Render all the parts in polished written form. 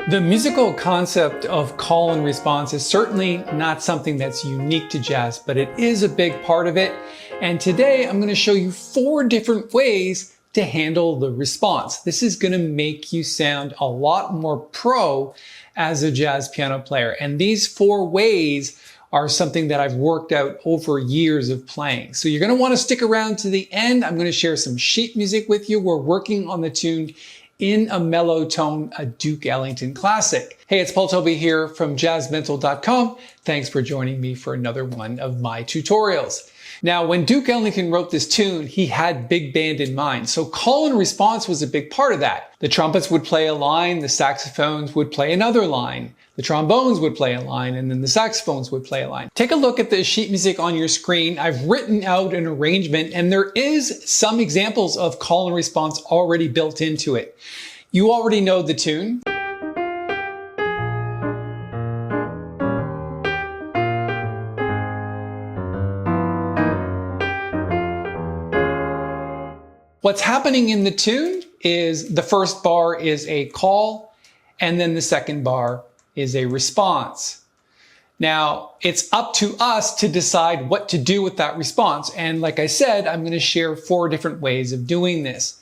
The musical concept of call and response is certainly not something that's unique to jazz, but it is a big part of it. And today I'm going to show you 4 different ways to handle the response. This is going to make you sound a lot more pro as a jazz piano player. And these 4 ways are something that I've worked out over years of playing. So you're going to want to stick around to the end. I'm going to share some sheet music with you. We're working on the tune In a Mellow Tone, a Duke Ellington classic. Hey, it's Paul Tobey here from jazzmental.com. Thanks for joining me for another one of my tutorials. Now, when Duke Ellington wrote this tune, he had big band in mind. So call and response was a big part of that. The trumpets would play a line, the saxophones would play another line, the trombones would play a line, and then the saxophones would play a line. Take a look at the sheet music on your screen. I've written out an arrangement, and there is some examples of call and response already built into it. You already know the tune. What's happening in the tune is the first bar is a call, and then the second bar is a response. Now, it's up to us to decide what to do with that response. And like I said, I'm going to share 4 different ways of doing this.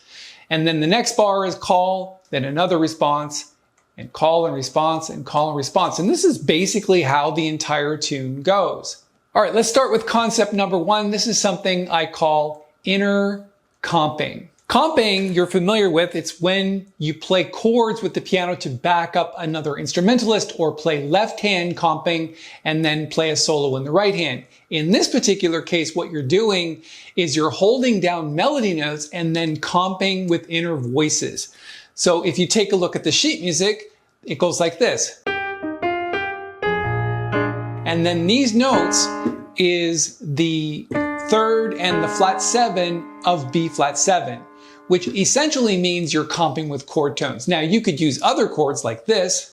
And then the next bar is call, then another response, and call and response, and call and response. And this is basically how the entire tune goes. All right, let's start with concept number 1. This is something I call inner comping. Comping, you're familiar with. It's when you play chords with the piano to back up another instrumentalist, or play left hand comping and then play a solo in the right hand. In this particular case, what you're doing is you're holding down melody notes and then comping with inner voices. So if you take a look at the sheet music, it goes like this. And then these notes is the 3rd and the flat 7 of B flat 7, which essentially means you're comping with chord tones. Now you could use other chords like this.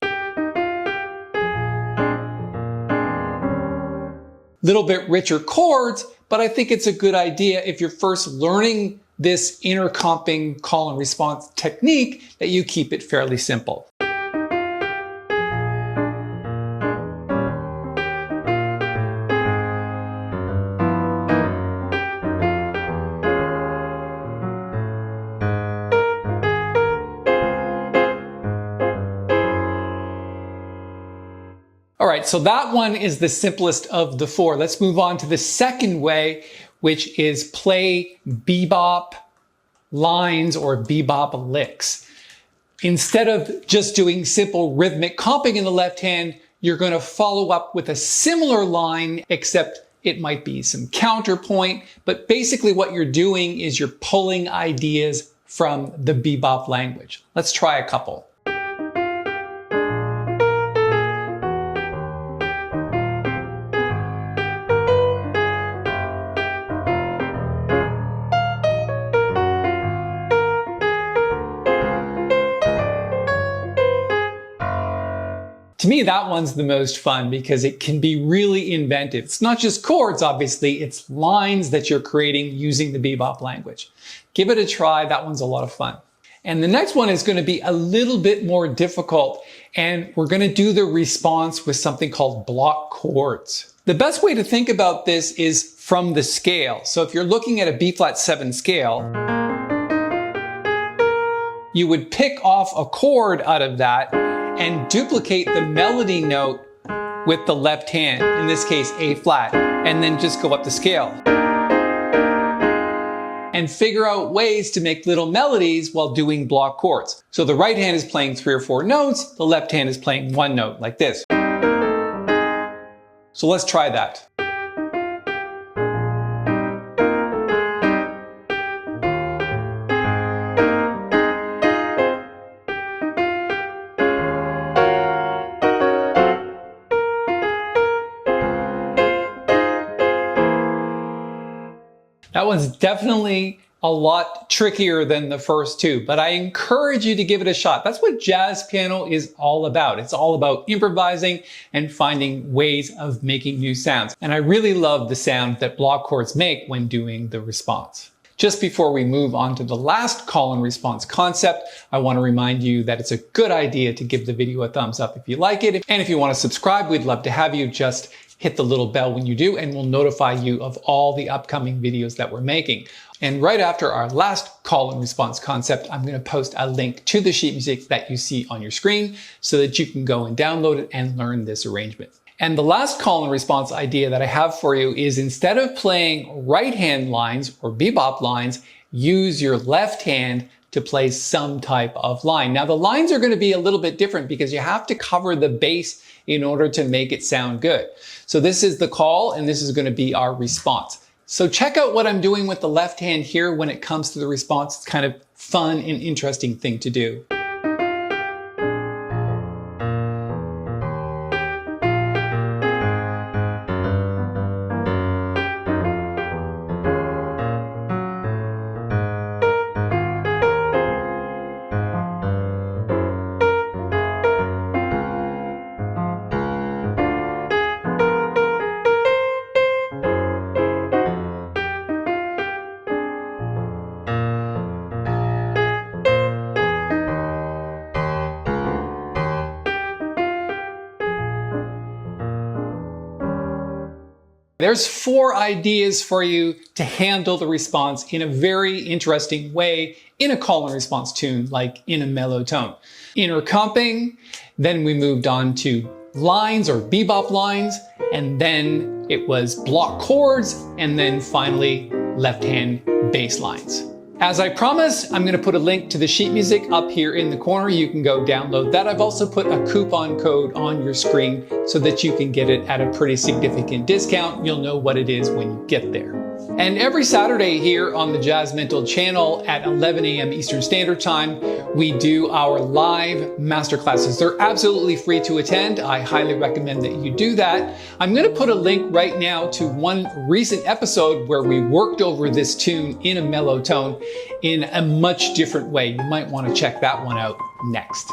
Little bit richer chords, but I think it's a good idea if you're first learning this inner comping call and response technique that you keep it fairly simple. All right, so that one is the simplest of the 4. Let's move on to the second way, which is play bebop lines or bebop licks. Instead of just doing simple rhythmic comping in the left hand, you're going to follow up with a similar line, except it might be some counterpoint. But basically what you're doing is you're pulling ideas from the bebop language. Let's try a couple. To me, that one's the most fun because it can be really inventive. It's not just chords, obviously, it's lines that you're creating using the bebop language. Give it a try, that one's a lot of fun. And the next one is going to be a little bit more difficult, and we're going to do the response with something called block chords. The best way to think about this is from the scale. So if you're looking at a B flat 7 scale, you would pick off a chord out of that and duplicate the melody note with the left hand, in this case A flat, and then just go up the scale. And figure out ways to make little melodies while doing block chords. So the right hand is playing 3 or 4 notes, the left hand is playing 1 note, like this. So let's try that. That one's definitely a lot trickier than the first 2, but I encourage you to give it a shot. That's what jazz piano is all about. It's all about improvising and finding ways of making new sounds. And I really love the sound that block chords make when doing the response. Just before we move on to the last call and response concept, I want to remind you that it's a good idea to give the video a thumbs up if you like it. And if you want to subscribe, we'd love to have you. Just hit the little bell when you do, and we'll notify you of all the upcoming videos that we're making. And right after our last call and response concept, I'm going to post a link to the sheet music that you see on your screen so that you can go and download it and learn this arrangement. And the last call and response idea that I have for you is, instead of playing right hand lines or bebop lines, use your left hand to play some type of line. Now the lines are going to be a little bit different because you have to cover the bass in order to make it sound good. So this is the call and this is going to be our response. So check out what I'm doing with the left hand here when it comes to the response. It's kind of fun and interesting thing to do. There's 4 ideas for you to handle the response in a very interesting way in a call and response tune, like in a mellow tone. Intercomping, then we moved on to lines or bebop lines, and then it was block chords, and then finally left hand bass lines. As I promised, I'm going to put a link to the sheet music up here in the corner. You can go download that. I've also put a coupon code on your screen so that you can get it at a pretty significant discount. You'll know what it is when you get there. And every Saturday here on the Jazz Mental channel at 11 a.m. Eastern Standard Time, we do our live masterclasses. They're absolutely free to attend. I highly recommend that you do that. I'm going to put a link right now to one recent episode where we worked over this tune in a mellow tone in a much different way. You might want to check that one out next.